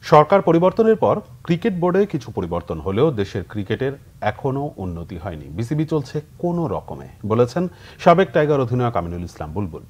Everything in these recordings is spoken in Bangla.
সরকার পরিবর্তনের পর ক্রিকেট বোর্ডে কিছু পরিবর্তন হলেও দেশের ক্রিকেটের এখনো উন্নতি হয়নি। বিসিবি চলছে কোনো রকমে, বলেছেন সাবেক টাইগার অধিনায়ক আমিনুল ইসলাম বুলবুল।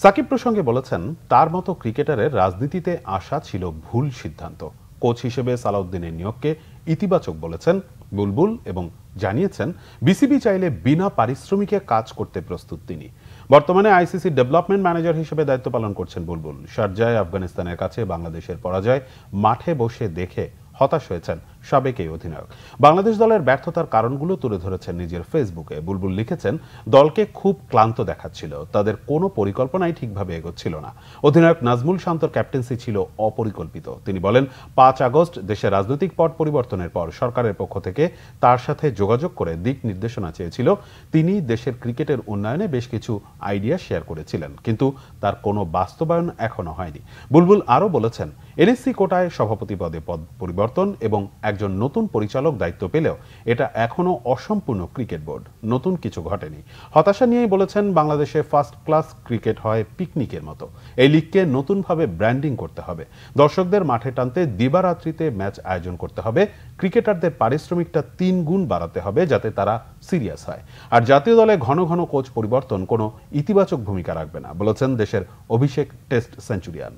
সাকিব প্রসঙ্গে বলেছেন, তার মতো ক্রিকেটারের রাজনীতিতে আসা ছিল ভুল সিদ্ধান্ত। কোচ হিসেবে সালাউদ্দিনের নিয়োগকে ইতিবাচক বলেছেন বুলবুল এবং জানিয়েছেন বিসিবি চাইলে বিনা পারিশ্রমিকে কাজ করতে প্রস্তুত তিনি। বর্তমানে আইসিসি ডেভেলপমেন্ট ম্যানেজার হিসেবে দায়িত্ব পালন করছেন বুলবুল। শারজায় আফগানিস্তানের কাছে বাংলাদেশের পরাজয় মাঠে বসে দেখে হতাশ হয়েছেন সাবেক এই অধিনায়ক। বাংলাদেশ দলের ব্যর্থতার কারণগুলো তুলে ধরেছেন নিজের ফেসবুকে। বুলবুল লিখেছেন, দলকে খুব ক্লান্ত দেখাচ্ছিল, তাদের কোনো পরিকল্পনাই ঠিকভাবে এগোচ্ছিল না। অধিনায়ক নাজমুল শান্তর ক্যাপ্টেন্সি ছিল অপরিকল্পিত। তিনি বলেন, 5 আগস্ট দেশের রাজনৈতিক পট পরিবর্তনের পর সরকারের পক্ষ থেকে তার সাথে যোগাযোগ করে দিক নির্দেশনা চেয়েছিল। তিনি দেশের ক্রিকেটের উন্নয়নে বেশ কিছু আইডিয়া শেয়ার করেছিলেন, কিন্তু তার কোনো বাস্তবায়ন এখনো হয়নি। বুলবুল আরও বলেছেন, এনএসসি কোটায় সভাপতি পদে পদ পরিবর্তন এবং একজন নতুন পরিচালক দায়িত্ব পেলেও এটা এখনো অসম্পূর্ণ ক্রিকেট বোর্ড, নতুন কিছু ঘটেনি। হতাশা নিয়েই বলেছেন, বাংলাদেশে ফার্স্ট ক্লাস ক্রিকেট হয় পিকনিকের মতো। এই লিগকে নতুনভাবে ব্র্যান্ডিং করতে হবে, দর্শকদের মাঠে টানতে দিবারাত্রিতে ম্যাচ আয়োজন করতে হবে, ক্রিকেটারদের পারিশ্রমিকটা 3 গুণ বাড়াতে হবে যাতে তারা সিরিয়াস হয়। আর জাতীয় দলে ঘন ঘন কোচ পরিবর্তন কোনো ইতিবাচক ভূমিকা রাখবে না, বলেছেন দেশের অভিষেক টেস্ট সেঞ্চুরিয়ান।